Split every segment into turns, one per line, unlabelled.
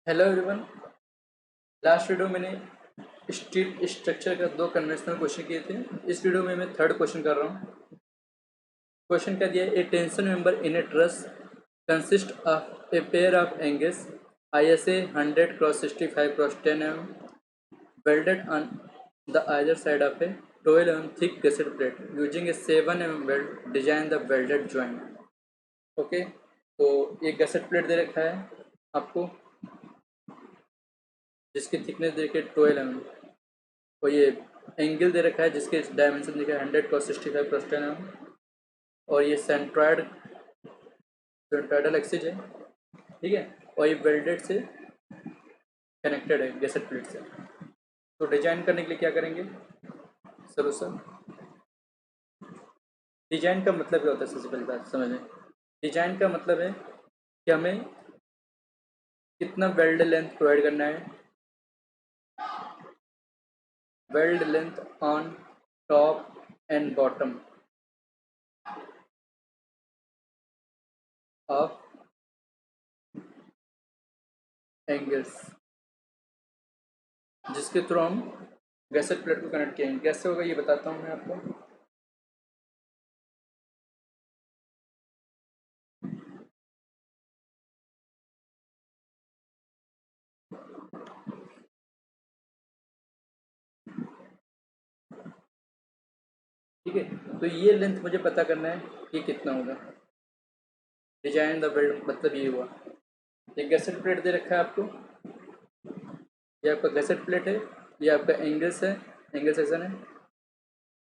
Hello everyone. Last video मैंने steel structure का दो कन्वेंशनल क्वेश्चन किए थे। इस वीडियो में मैं थर्ड क्वेश्चन कर रहा हूँ। क्वेश्चन क्या दिया है? A tension member in a truss consist of a pair of angles ISA 100 cross 65 cross 10 welded on the either side of a 12 thick gusset plate using a 7 weld design the welded joint। Okay, तो एक gusset plate दे रखा है आपको जिसकी thickness देखिए 12 और ये angle दे रखा है जिसके डायमेंशन देखिए 100 क्रॉस 65 क्रॉस 10 और ये सेंट्रॉयडल एक्सिस है, ठीक है। और ये वेल्डेड से कनेक्टेड है गैसेट प्लेट से। तो डिजाइन करने के लिए क्या करेंगे? सोल्यूशन। डिजाइन का मतलब क्या होता है? सबसे पहली बात समझ लें। डिजाइन का मतलब है कि हमें कितना वेल्ड लेंथ प्रोवाइड करना है। Weld length on top and bottom of angles जिसके थ्रू हम गैसेट प्लेट को कनेक्ट किए। कैसे होगा ये बताता हूँ मैं आपको। ठीक है, तो ये लेंथ मुझे पता करना है कि कितना होगा। डिजाइन द बेल्ट मतलब ये हुआ। एक गैसेट प्लेट दे रखा है आपको, ये आपका गैसेट प्लेट है, ये आपका एंगल्स है, एंगल सेक्शन है,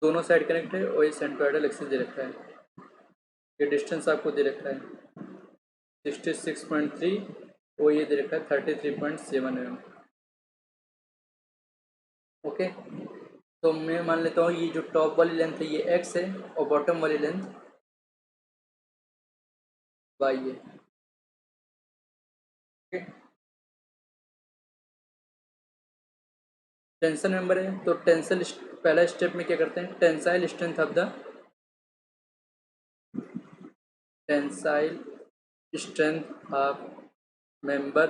दोनों साइड कनेक्ट है और ये सेंट्रोइडल एक्सिस दे रखा है। ये डिस्टेंस आपको दे रखा है 66.3 और ये दे रखा है 33.7 mm। ओके, तो मैं मान लेता हूँ ये जो टॉप वाली लेंथ है ये x है और बॉटम वाली लेंथ y है। ओके, टेंशन मेंबर है तो टेंसल पहला स्टेप में क्या करते हैं? Tensile strength of the tensile strength of member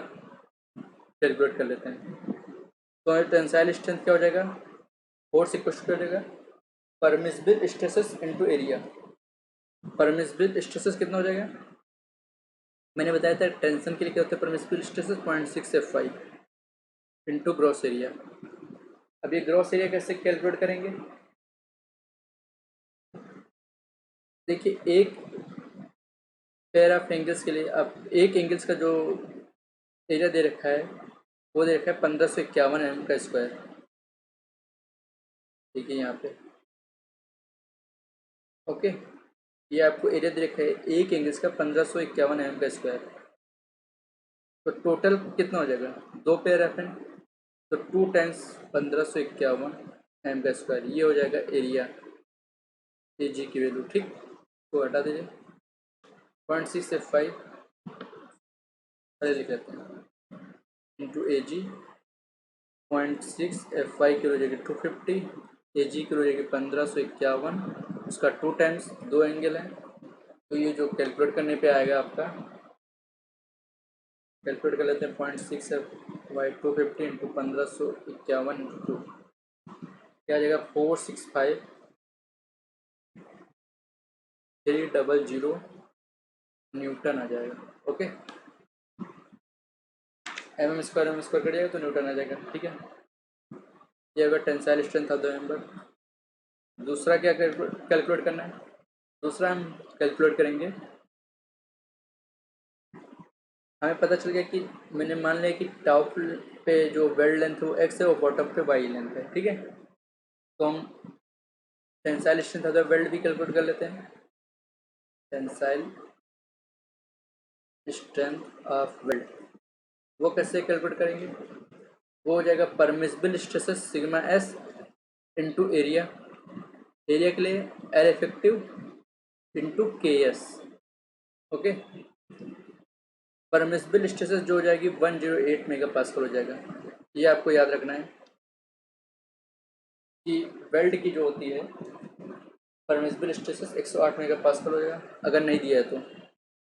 calculate कर लेते हैं। तो टेंसाइल स्ट्रेंथ क्या हो जाएगा? फोर्स इक्वल टू क्या हो जाएगा? Permissible stresses into area. Permissible stresses कितना हो जाएगा? मैंने बताया था टेंशन के लिए क्या होता है permissible stresses 0.6 F5 into gross area. अब ये ग्रॉस एरिया कैसे कैलकुलेट करेंगे? देखिए, एक पेयर ऑफ एंगल्स के लिए अब एक एंगल्स का जो एरिया दे रखा है वो दे रखा है 1551 mm का स्क्वायर। ठीक है, यहाँ पे ओके, ये आपको एरिया दे रखा है एक एंगल्स का 1551 mm का स्क्वायर। तो टोटल कितना हो जाएगा? दो पेयर एफ एन, तो 2 टाइम्स 1551 mm का स्क्वायर, ये हो जाएगा एरिया ए जी की वैल्यू। ठीक, तो हटा दीजिए 0.6 F5 पहले लिख लेते हैं इंटू ए जी 0.6 F5 की हो जाएगी 250, ए जी की हो जाएगी 1551, उसका 2 टाइम्स, दो एंगल है तो ये जो कैलकुलेट करने पे आएगा आपका, कैलकुलेट कर लेते हैं 0.6 F/2 250 इंटू 1551 इंटू 2 क्या आ जाएगा? 465,300 न्यूटन आ जाएगा। ओके, एम स्क्वायर कट जाएगा तो न्यूटन आ जाएगा। ठीक है, ये होगा tensile strength of the member. दूसरा क्या कैलकुलेट करना है? दूसरा हम कैलकुलेट करेंगे, हमें पता चल गया कि मैंने मान लिया कि टॉप पे जो वेल्ड लेंथ है वो एक्स है और बॉटम पे वाई लेंथ है। ठीक है, तो हम tensile strength of the weld भी कैलकुलेट कर लेते हैं। टेंसाइल स्ट्रेंथ ऑफ वेल्ड वो कैसे कैलकुलेट करेंगे? वो हो जाएगा permissible stresses sigma S into area, area के लिए एल इफेक्टिव इंटू के एस। ओके, परमिसिबल स्ट्रेसेस जो हो जाएगी 108 मेगा पास्कल हो जाएगा। ये आपको याद रखना है कि वेल्ड की जो होती है परमिसिबल स्ट्रेसेस 108 मेगा पास्कल हो जाएगा अगर नहीं दिया है तो।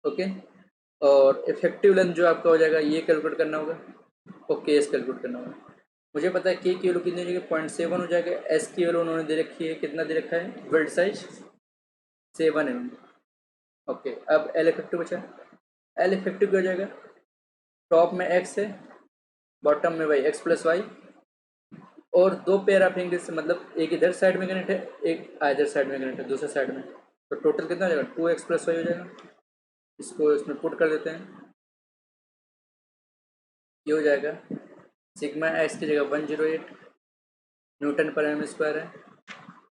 ओके, और इफेक्टिव लेंथ जो आपका हो जाएगा ये कैलकुलेट करना होगा और के एस कैलकुलेट करना होगा। मुझे पता है के की वैल्यू कितनी हो जाएगी, 0.7 हो जाएगा। एस की वैल्यू उन्होंने दे रखी है, कितना दे रखा है, वेल्ड साइज 7 mm। ओके, अब एल इफेक्टिव बचा। एल इफेक्टिव क्या हो जाएगा, टॉप में एक्स है, बॉटम में वाई, एक्स प्लस वाई, और दो पेयर ऑफ एंगल्स, मतलब एक इधर साइड में कनेक्ट है, एक इधर साइड में कनेक्ट है, दूसरे साइड में। तो टोटल कितना हो जाएगा, 2x प्लस वाई हो जाएगा। इसको इसमें पुट कर देते हैं, ये हो जाएगा सिग्मा एक्स की जगह 108 न्यूटन पर एम स्क्वायर है।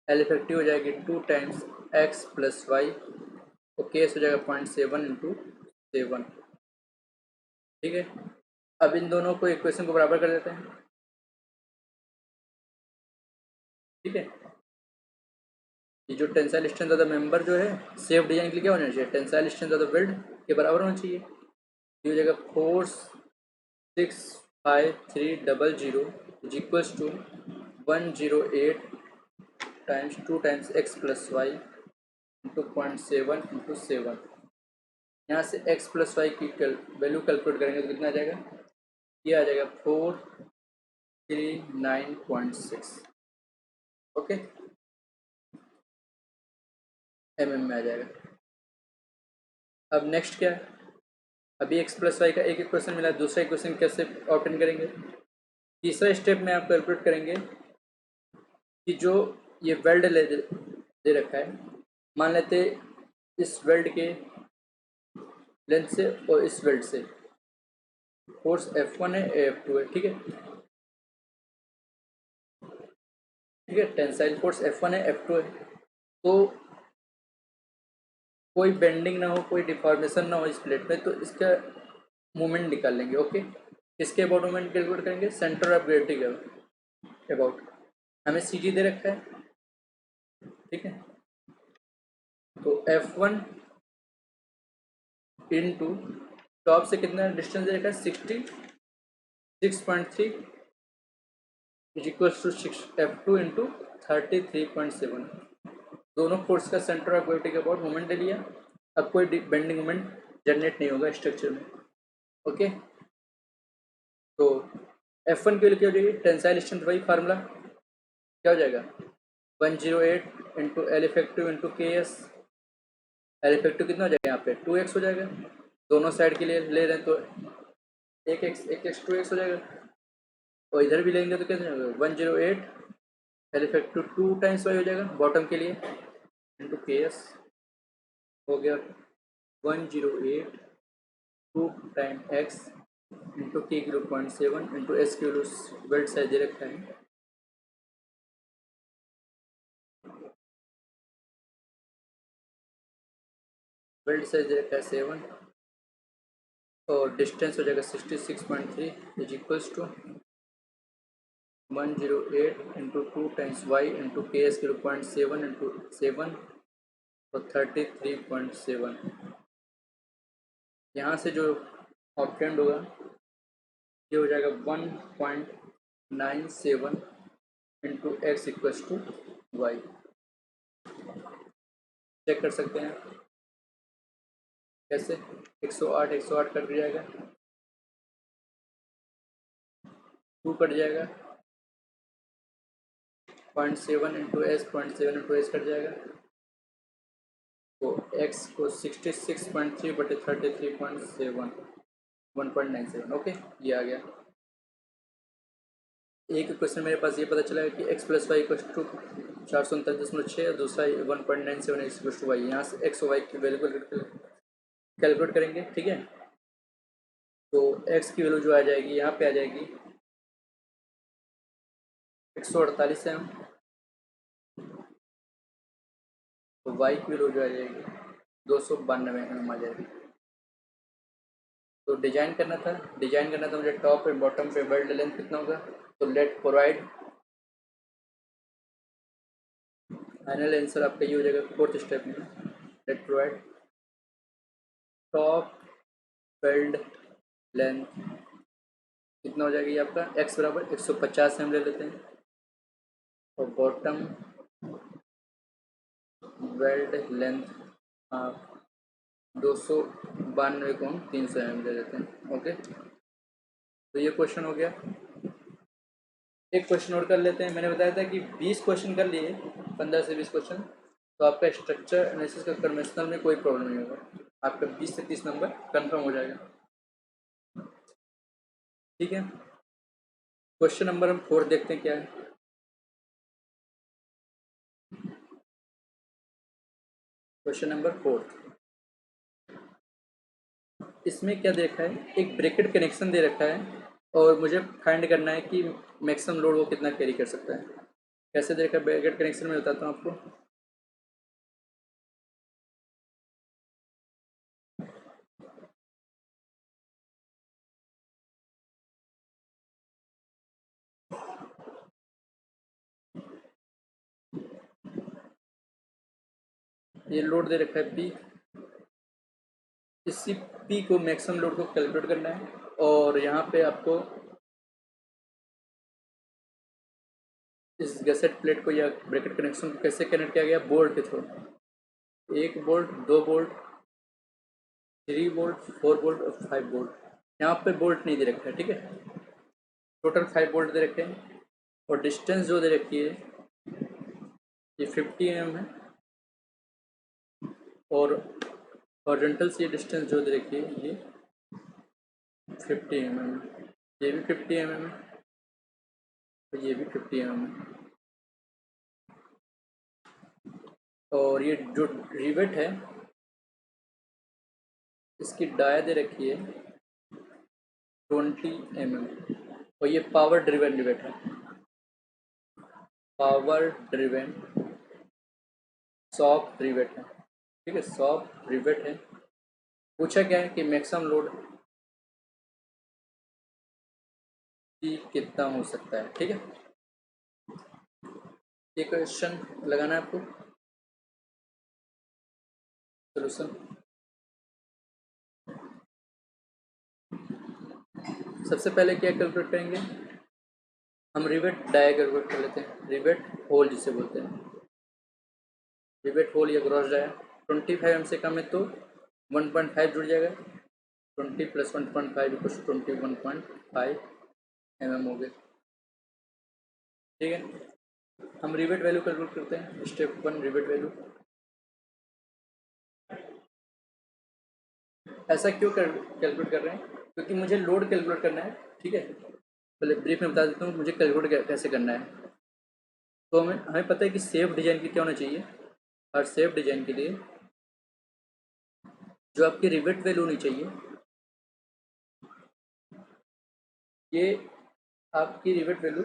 एल इफेक्टिव हो जाएगी 2 टाइम्स एक्स प्लस वाई, और केस हो जाएगा 0.7 इंटू 7। ठीक है, अब इन दोनों को इक्वेशन को बराबर कर देते हैं। ठीक है, ये जो tensile strength of the member जो है सेफ डिजाइन के लिए क्या होना चाहिए, tensile strength of the weld के बराबर होना चाहिए। ये हो जाएगा 46530 is equals to 108 times 2 times X plus Y into 0.7 into 7। यहाँ से एक्स प्लस वाई की वैल्यू कैलकुलेट करेंगे तो कितना आ जाएगा, ये आ जाएगा 439.6। ओके, में आ जाएगा। अब नेक्स्ट क्या है, अभी एक्स प्लस वाई का एक इक्वेशन मिला, दूसरा इक्वेशन कैसे ऑप्टेन करेंगे। तीसरा स्टेप में आप कैलकुलेट करेंगे कि जो ये वेल्ड दे रखा है, मान लेते इस वेल्ड के लेंथ से और इस वेल्ड से फोर्स F1 है, F2 है। ठीक है, ठीक है, टेंसाइल फोर्स F1 है, F2 है। तो कोई बेंडिंग ना हो, कोई डिफॉर्मेशन ना हो इस प्लेट में, तो इसका मूवमेंट निकाल लेंगे। ओके, इसके अबाउट मूवमेंट कैलकुलेट करेंगे, सेंटर ऑफ ग्रेविटी के अबाउट। हमें सी जी दे रखा है। ठीक है, तो F1 इंटू टॉप से कितना डिस्टेंस दे रखा है, 66.3 is equals to F2 into 33.7। दोनों फोर्स का सेंटर ऑफ ग्रेविटी के अबाउट मोमेंट ले लिया। अब कोई बेंडिंग मोमेंट जनरेट नहीं होगा स्ट्रक्चर में। ओके, तो F1 के लिए क्या हो जाएगी, टेंसाइल स्ट्रेंथ वही फार्मूला क्या हो जाएगा, 108 इंटू एल इफेक्टिव इंटू के एस। एल इफेक्टिव कितना हो जाएगा यहाँ पे, 2x हो जाएगा। दोनों साइड के लिए ले रहे हैं तो एक एक्स 2x हो जाएगा, और इधर भी लेंगे तो कितना हो जाएगा, 108 एल इफेक्टिव 2 टाइम्स वाई हो जाएगा बॉटम के लिए इंटू के एस। हो गया 108 2 टाइम एक्स इंटू के की 0.7 इंटू एस की बेल्ट साइज दे रखा है। बेल्ट साइज दे रखा है 7, और डिस्टेंस हो जाएगा 66.3 is equals to 108 into 2 times Y into के एस की 0.7 इंटू 7 और 33.7। यहाँ से जो ऑप्टेंड होगा ये हो जाएगा 1.97 into X equals to Y. Check कर सकते हैं कैसे, 108 कट जाएगा, 2 कट जाएगा, 0.7 into S, 0.7 into S cut जाएगा, तो एक्स को 66.3 बटे 33.7 1.97। ओके, ये आ गया। एक क्वेश्चन मेरे पास ये पता चला है कि X plus Y equal to 439.6 और दूसरा 1.97 एक्स इक्वल टू वाई। यहाँ से एक्स और वाई की वैल्यू कैलकुलेट करेंगे। ठीक है, तो एक्स की वैल्यू जो आ जाएगी यहाँ पे आ जाएगी 148 एम, तो वाई की वैल्यू जो आ जाएगी 292 एम आ जाएगी। तो डिजाइन करना था मुझे टॉप पे बॉटम पे वेल्ड लेंथ कितना होगा, तो लेट प्रोवाइड फाइनल आंसर आपका ये हो जाएगा फोर्थ स्टेप में, let provide top weld length कितना हो जाएगा ये आपका, एक्स बराबर 150 एम ले लेते हैं, और बॉटम वेल्ड लेंथ आप 292 को हम 300 एम ले लेते हैं। ओके, तो ये क्वेश्चन हो गया। एक क्वेश्चन और कर लेते हैं। मैंने बताया था कि 20 क्वेश्चन कर लिए, 15 से 20 क्वेश्चन, तो आपका स्ट्रक्चर एनालिसिस का कन्वेंशनल में कोई प्रॉब्लम नहीं होगा, आपका 20 से 30 नंबर कंफर्म हो जाएगा। ठीक है, क्वेश्चन नंबर हम 4 देखते हैं क्या है। क्वेश्चन नंबर 4, इसमें क्या दे रखा है, एक ब्रैकेट कनेक्शन दे रखा है और मुझे फाइंड करना है कि मैक्सिमम लोड वो कितना कैरी कर सकता है। कैसे दे रखा है ब्रैकेट कनेक्शन, में बताता हूँ आपको। ये लोड दे रखा है पी, इसी पी को मैक्सिमम लोड को कैलकुलेट करना है और यहाँ पे आपको इस गैसेट प्लेट को या ब्रैकेट कनेक्शन को कैसे कनेक्ट किया गया, बोल्ट के through. 1 bolt, 2 bolt, 3 bolt, 4 bolt और 5 बोल्ट। यहाँ पे बोल्ट नहीं दे रखा है, ठीक है। टोटल 5 बोल्ट दे रखे हैं और डिस्टेंस जो दे रखी है ये 50 mm है और हॉरिजॉन्टल से डिस्टेंस जो दे रखी है ये 50 mm है। ये भी 50 mm है और ये भी 50 mm है। और ये जो रिवेट है इसकी डाया दे रखी है 20 mm और ये पावर ड्रिवन रिवेट है, पावर ड्रिवन सॉफ्ट रिवेट है, ठीक है, सॉफ्ट रिवेट है। पूछा क्या है कि मैक्सिमम लोड की कितना हो सकता है, ठीक है। ये क्वेश्चन लगाना है आपको, सोल्यूशन। सबसे पहले क्या कैलकुलेट करेंगे, हम रिवेट डाया कैलकुलेट कर लेते हैं, रिवेट होल जिसे बोलते हैं, रिवेट होल या ग्रॉस डाया। 25 एम से कम है तो 1.5 जुड़ जाएगा, 20 + 1.5 = 21.5 mm हो गए, ठीक है। हम रिवेट वैल्यू कैलकुलेट करते हैं, स्टेप 1 रिवेट वैल्यू। ऐसा क्यों कैलकुलेट कर रहे हैं, क्योंकि मुझे लोड कैलकुलेट करना है, ठीक है। पहले ब्रीफ में बता देता हूँ मुझे कैलकुलेट कैसे करना है। तो हमें पता है कि सेफ डिजाइन की क्या होना चाहिए, और सेफ डिजाइन के लिए जो आपकी रिवेट वैल्यू होनी चाहिए, ये आपकी रिवेट वैल्यू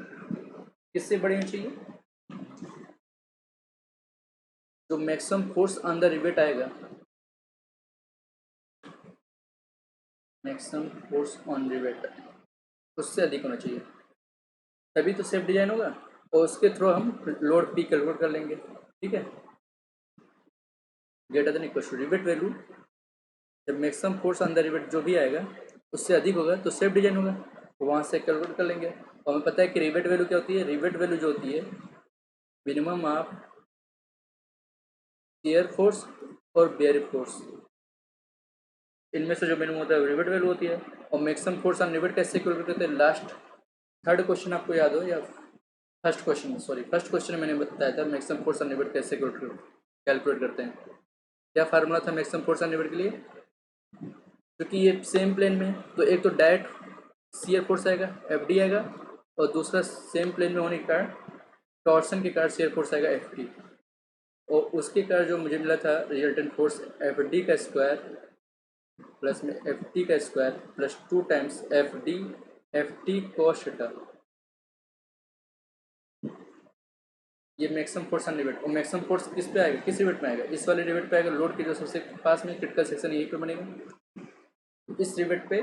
किससे बड़ी होनी चाहिए, जो maximum force on the rivet आएगा, मैक्सिमम फोर्स ऑन रिवेट उससे अधिक होना चाहिए, तभी तो सेफ डिजाइन होगा और उसके थ्रू हम लोड पी कैलकुलेट कर लेंगे, ठीक है। Greater than equal to rivet value, जब maximum force on the rivet जो भी आएगा उससे अधिक होगा तो सेफ डिजाइन होगा, तो वहाँ से कैलकुलेट कर लेंगे। और हमें पता है कि रिवेट वैल्यू क्या होती है, रिवेट वैल्यू जो होती है मिनिमम ऑफ शियर फोर्स और बेयर फोर्स, इनमें से जो मिनिमम होता है रिवेट वैल्यू होती है। और मैक्सिमम फोर्स ऑन रिवेट कैसे कैलकुलेट करते हैं, लास्ट थर्ड क्वेश्चन आपको याद हो या first question, sorry first question में मैंने बताया था मैक्सिमम फोर्स ऑन रिवेट कैसे कैलकुलेट करते हैं। क्या फार्मूला था मैक्सिमम फोर्स ऑन रिवेट के लिए, क्योंकि ये सेम प्लेन में है तो एक तो डायरेक्ट शियर फोर्स आएगा FD आएगा और दूसरा सेम प्लेन में होने के कारण टॉर्सन के कारण शियर फोर्स आएगा FT, और उसके कारण जो मुझे मिला था रिजल्टेंट फोर्स FD का स्क्वायर प्लस में FT का square plus 2 times FT cos theta, ये मैक्सिमम फोर्स ऑन रिवेट। और मैक्सिमम फोर्स किस पे आएगा, किस रिवेट में आएगा, इस वाले रिवेट पे आएगा, लोड के जो सबसे पास में क्रिटिकल सेक्शन यहीं पे बनेगा, इस रिवेट पे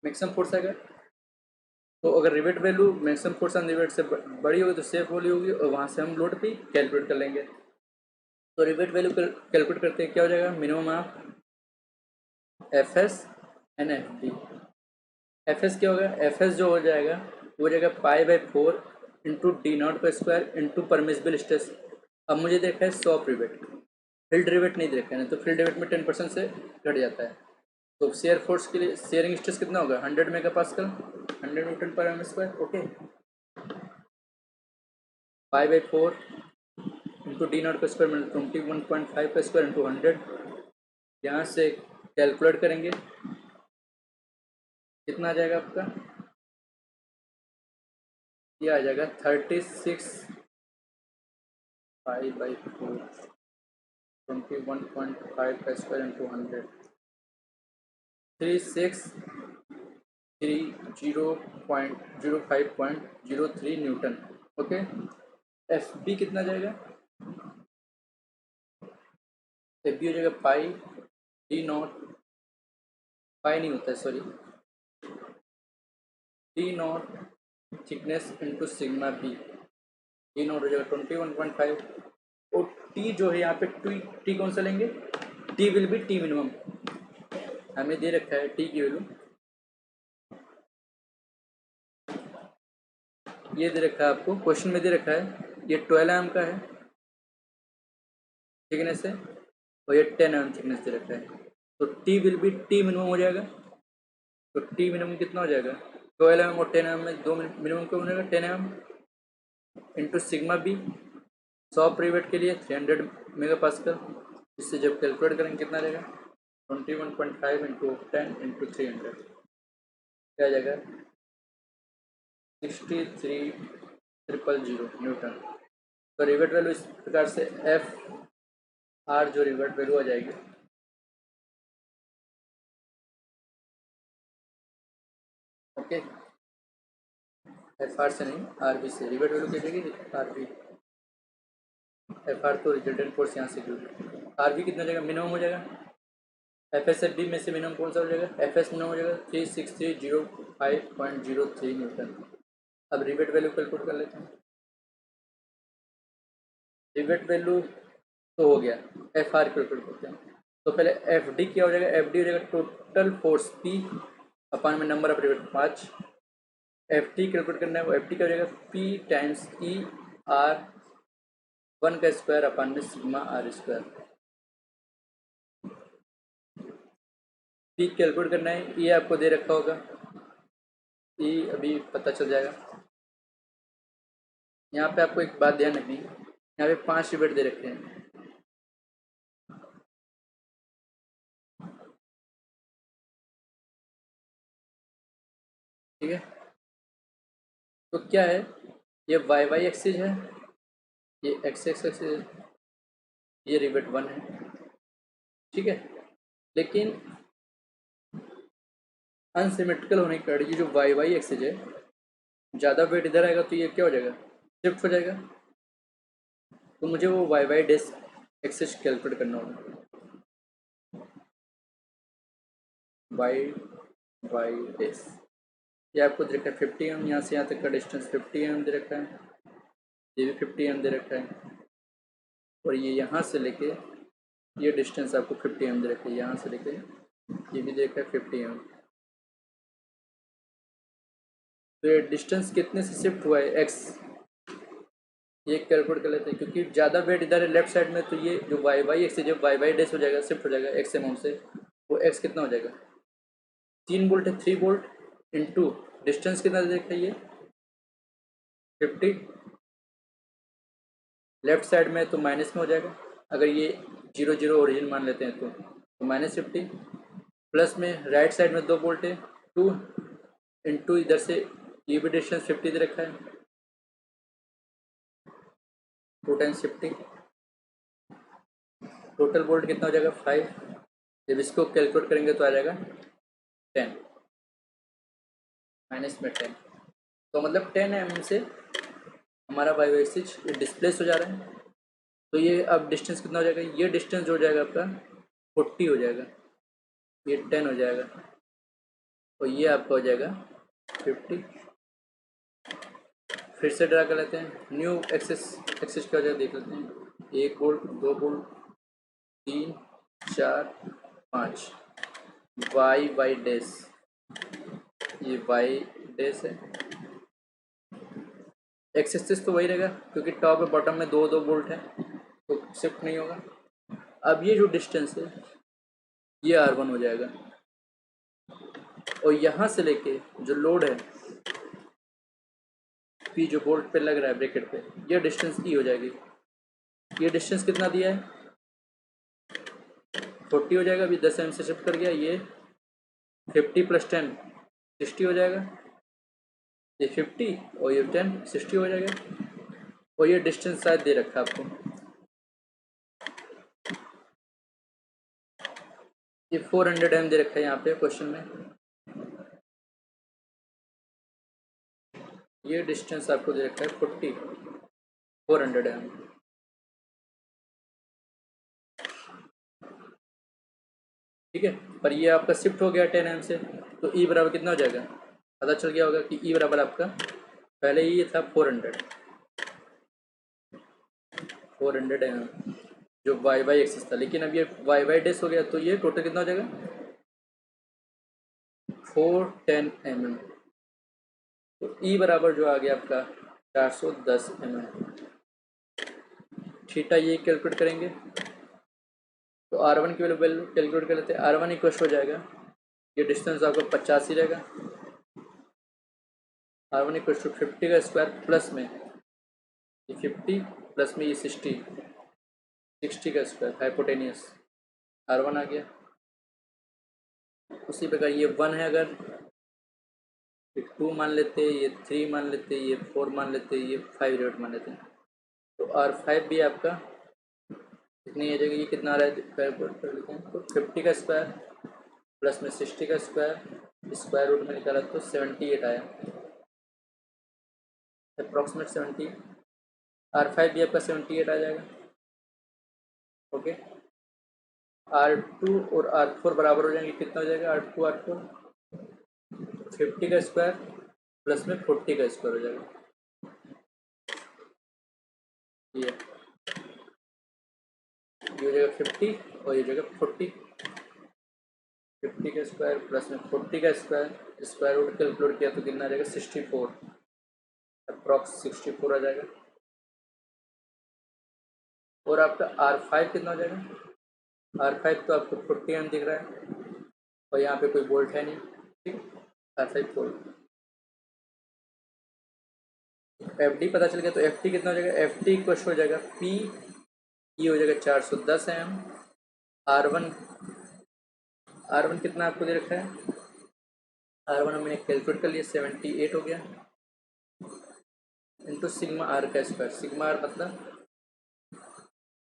मैक्सिमम फोर्स आएगा। तो अगर rivet value maximum force on rivet से बड़ी होगी तो सेफ वैल्यू होगी और वहाँ से हम लोड पे कैलकुलेट कर लेंगे। तो रिवेट वैल्यू कैलकुलेट करते हैं क्या हो जाएगा, minimum of FS and FD। FS क्या होगा, FS जो हो जाएगा वो हो जाएगा π/4 into D0² into permissible stress. अब मुझे देखा है सॉफ्ट रिवेट, फील्ड रिवेट नहीं देखा है, तो फील्ड रिवेट में 10% से घट जाता है, तो शेयर फोर्स के लिए शेयरिंग स्ट्रेस कितना होगा 100 मेगा पास्कल 100 न्यूटन पर m square. Okay 5/4 into d naught का स्क्वायर मतलब 21.5 का स्क्वायर इंटू 100। यहाँ से कैलकुलेट करेंगे कितना आ जाएगा आपका, ये आ जाएगा 36 5/4 21.5 का square into 100 3630.05.03 newton. Okay F B कितना जाएगा, एफ बी हो जाएगा पाई डी नॉट, पाई नहीं होता है sorry, D naught thickness into sigma B, D naught हो जाएगा 21.5 और टी जो है यहाँ पे टी कौन सा लेंगे, T will be T minimum, हमें दे रखा है टी की वैल्यू, ये दे रखा है आपको क्वेश्चन में दे रखा है, ये 12 एम का है थिकनेस है और ये 10 एम थिकनेस दे रखा है, तो T will be T minimum हो जाएगा। तो टी मिनिमम कितना हो जाएगा 12 एम और 10 एम में दो मिनिमम क्या हो जाएगा 10 एम इंटू सिग्मा बी 100 प्रीवेट के लिए 300 मेगा पास्कल, इससे जब कैलकुलेट करेंगे कितना रहेगा 21.5 इंटू 10 इंटू 300 क्या आ जाएगा 63,000 न्यूटन। तो रिवेट वैल्यू इस प्रकार से एफ आर जो रिवेट वैल्यू आ जाएगी ओके, एफ आर से नहीं आर बी से रिवेट वैल्यू क्या जाएगी आर बी, एफ आर तो रिजल्टेंट फोर्स यहाँ से क्यों, आर बी कितना जाएगा मिनिमम हो जाएगा, एफ एस एफ बी में से मिनिमम कौन सा हो जाएगा, एफ एस मिनिमम हो जाएगा 3630.05.03 न्यूटन। अब रिवेट वैल्यू कैलकुलेट कर लेते हैं, रिवेट वैल्यू तो हो गया, एफ आर कैलकुलेट करते हैं, तो पहले एफ डी क्या हो जाएगा, एफ डी हो जाएगा टोटल फोर्स पी अपान में number of rivet 5, F T calculate करना है, वो एफ टी क्या हो जाएगा पी टाइम्स ई आर 1 का स्क्वायर अपान में sigma R square, P calculate करना है, ये आपको दे रखा होगा, ये अभी पता चल जाएगा। यहाँ पे आपको एक बात ध्यान रखनी, यहाँ पे 5 रिवेट दे रखे हैं, ठीक है, तो क्या है ये वाई वाई एक्सिस है, ये एक्स एक्स एक्सिस है, ये रिवेट 1 है, ठीक है, लेकिन अनसिमेट्रिकल होने के कारण ये जो वाई वाई एक्सिस है ज़्यादा वेट इधर आएगा तो ये क्या हो जाएगा शिफ्ट हो जाएगा, तो मुझे वो वाई वाई डेस एक्सिस कैलकुलेट करना होगा, वाई वाई डेस ये आपको दे रखा है 50 एम, यहाँ से यहाँ तक का डिस्टेंस 50 एम दे रखा है, ये भी 50 एम दे रखा है, और ये यहाँ से लेके ये डिस्टेंस आपको 50 एम दे रखा है, यहाँ से लेके ये भी दे रखा है 50 एम, तो ये डिस्टेंस कितने से शिफ्ट हुआ है एक्स, ये कैलकुलेट कर लेते हैं, क्योंकि ज़्यादा वेट इधर है लेफ्ट साइड में, तो ये जो वाई वाई एक्स जब वाई वाई डेस हो जाएगा शिफ्ट हो जाएगा एक्स अमाउंट से, वो एक्स कितना हो जाएगा 3 वोल्ट है 3 वोल्ट इंटू डिस्टेंस कितना देखा ये 50, लेफ्ट साइड में तो माइनस में हो जाएगा, अगर ये 0 ओरिजिन मान लेते हैं तो -50, प्लस में राइट साइड में 2 वोल्ट है 2 इंटू इधर से ये भी डिस्टेंस 50 दे रखा है 2 टाइम्स 50, टोटल वोल्ट कितना हो जाएगा 5, जब इसको कैलकुलेट करेंगे तो आ जाएगा 10 माइनस में 10, तो मतलब 10 एम से हमारा वाई वाई एक्सिस डिस्प्लेस हो जा रहा है, तो ये अब डिस्टेंस कितना हो जाएगा, ये डिस्टेंस जो हो जाएगा आपका 40 हो जाएगा, ये 10 हो जाएगा और ये आपका हो जाएगा 50, फिर से ड्रा कर लेते हैं, न्यू एक्सिस क्या हो जाएगा देख लेते हैं, 1 volt 2 volt 3 4 5, Y Y dash, ये वाई डैश है, एक्स एक्सिस तो वही रहेगा क्योंकि टॉप और बॉटम में 2 वोल्ट है तो शिफ्ट नहीं होगा। अब ये जो डिस्टेंस है ये R1 हो जाएगा, और यहाँ से लेके जो लोड है पी जो बोल्ट पे लग रहा है ब्रैकेट पे, ये डिस्टेंस ई हो जाएगी। ये डिस्टेंस कितना दिया है 40 हो जाएगा। अभी 10 mm से शिफ्ट कर गया, ये 50 + 10 60 हो जाएगा। ये 50 और ये 10 60 हो जाएगा। और ये डिस्टेंस शायद दे रखा है आपको, ये 400 mm दे रखा है यहाँ पे क्वेश्चन में। ये डिस्टेंस आपको दे रखा है 400 mm। ठीक है, पर ये आपका शिफ्ट हो गया 10 mm से, तो ई बराबर कितना हो जाएगा, पता चल गया होगा कि ई बराबर आपका पहले ही ये था 400 mm जो वाई वाई एक्सिस था, लेकिन अब ये वाई वाई डेस हो गया, तो ये टोटल कितना हो जाएगा 410 mm। तो ई बराबर जो आ गया आपका 410 mm। थीटा ये कैलकुलेट करेंगे, तो R1 की वैल्यू कैलकुलेट कर लेते हैं। R1 इक्वल हो जाएगा, ये डिस्टेंस आपका 50 ही रहेगा। R1 इक्वल टू 50 का स्क्वायर प्लस में ये 50 प्लस में ये 60 का स्क्वायर हाइपोटेनियस R1 आ गया। उसी प्रकार ये 1 है, अगर 2 मान लेते, ये 3 मान लेते, ये 4 मान लेते, ये 5 रेट मान लेते हैं, तो R5 भी आपका कितनी आ जाएगी, ये कितना आ रहा है कर लेते हैं, तो 50 का स्क्वायर प्लस में 60 का स्क्वायर रूट में निकाला तो 78 आया, अप्रॉक्सीमेट 70। R5 भी आपका 78 आ जाएगा। ओके, R2 और R4 बराबर हो जाएंगे, कितना हो जाएगा R2 R4 50 का स्क्वायर प्लस में 40 का स्क्वायर हो जाएगा। ये हो जाएगा 50 और ये जगह 40, 50 का स्क्वायर प्लस में 40 का स्क्वायर रूट कैलकुलेट किया तो कितना आ जाएगा 64, अप्रॉक्स 64 आ जाएगा। और आपका R5 कितना हो जाएगा, R5 तो आपको 40 एम दिख रहा है और यहाँ पे कोई बोल्ट है नहीं, ठीक है, R5 बोल्ट। FD पता चल गया, तो FT कितना हो जाएगा, FT कुछ हो जाएगा P, ये हो जाएगा 410 एम। R1 कितना आपको दे रखा है, R1 मैंने कैलकुलेट कर लिया 78 हो गया, इंटू सिग्मा आर का स्क्वायर। सिग्मा आर मतलब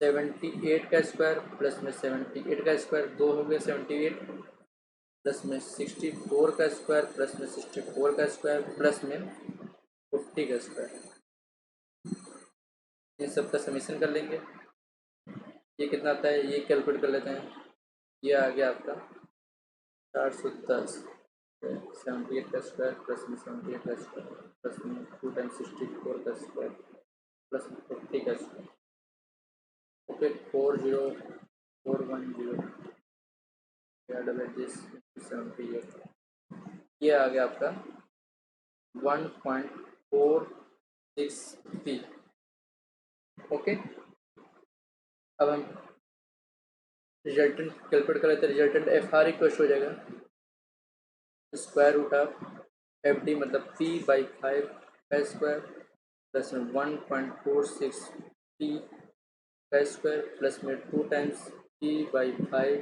78 का स्क्वायर प्लस में 78 का स्क्वायर, 2 हो गया 78 प्लस में 64 का स्क्वायर प्लस में 64 का स्क्वायर प्लस में 40 का स्क्वायर। इन सब का समीशन कर लेंगे, ये कितना आता है ये कैलकुलेट कर लेते हैं। ये आ गया आपका 410 78 का स्क्वायर प्लस में 78 का स्क्वायर प्लस में 2 टाइम्स 64 का स्क्वायर प्लस में 40 का स्क्वायर। ओके, 40410 78, ये आ गया आपका 1.46p। ओके, अब हम रिजल्टेंट कैलकुलेट कर लेते हैं। रिजल्टेंट FR इक्वल हो जाएगा स्क्वायर रूट ऑफ FD मतलब P/5 का स्क्वायर प्लस में 1.46p का स्क्वायर प्लस में 2 times P/5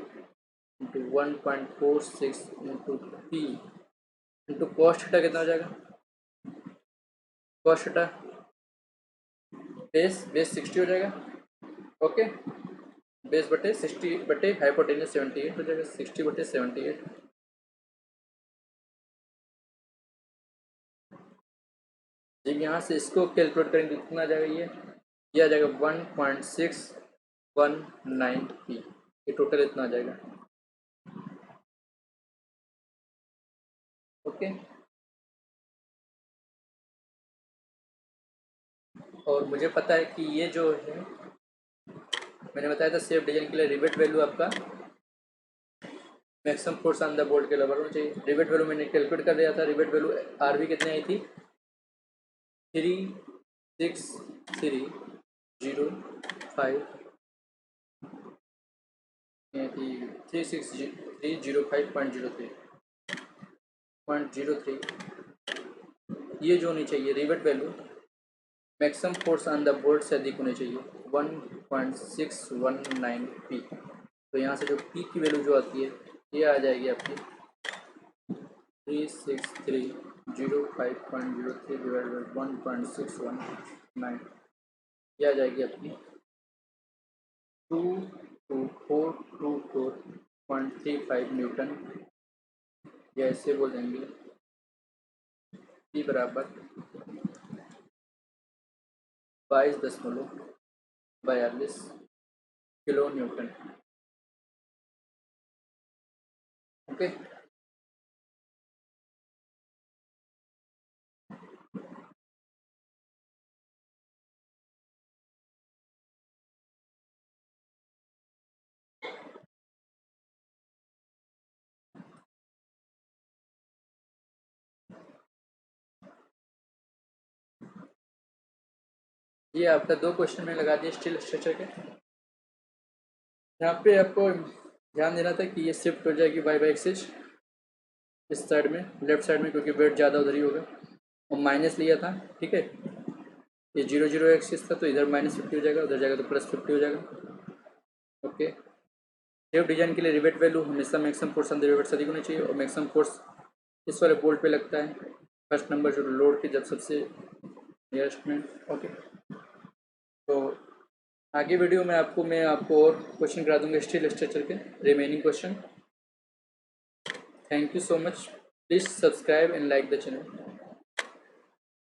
into 1.46 into P into cos theta कितना हो जाएगा, कॉस्ट थीटा बेस 60 हो जाएगा। ओके, बेस बटे 60 बटे हाइपोटेनियस 78 हो जाएगा, 60 बटे 78। जब यहाँ से इसको कैलकुलेट करेंगे कितना आ जाएगा, ये आ जाएगा 1.619p, ये टोटल इतना आ जाएगा। ओके, और मुझे पता है कि ये जो है मैंने बताया था सेफ डिजाइन के लिए रिवेट वैल्यू आपका maximum force on the bolt के बराबर होना चाहिए। रिवेट वैल्यू मैंने कैलकुलेट कर दिया था, रिवेट वैल्यू RV कितनी आई थी 3630.03। 0.03, ये जो होनी चाहिए rivet value maximum force on the bolt से अधिक होनी चाहिए 1.619 पी। तो यहाँ से जो पी की वैल्यू जो आती है ये आ जाएगी आपकी 36305.03 डिवाइड बाई 1.619, ये आ जाएगी अपनी 22424.35 न्यूटन, या ऐसे बोलेंगे P बराबर 22.42 किलो न्यूटन। ओके, ये आपका 2 क्वेश्चन में लगा दिए स्टील स्ट्रक्चर के। यहाँ पे आपको ध्यान देना था कि ये शिफ्ट हो जाएगी वाई बाई एक्सिस इस साइड में, लेफ्ट साइड में, क्योंकि वेट ज़्यादा उधर ही होगा। और माइनस लिया था, ठीक है, ये 0 एक्सिस था तो इधर -50 हो जाएगा, उधर जाएगा तो +50 हो जाएगा। ओके, शेप डिजाइन के लिए रिवेट वैल्यू हमेशा maximum force on the rivet से अधिक होनी चाहिए, और मैक्सिमम फोर्स इस वाले बोल्ट पे लगता है फर्स्ट नंबर जो लोड के जब सबसे नियरेस्ट में। ओके, तो आगे वीडियो में मैं आपको और क्वेश्चन करा दूंगा स्टील स्ट्रक्चर के remaining question. Thank you so much, please subscribe and like the channel.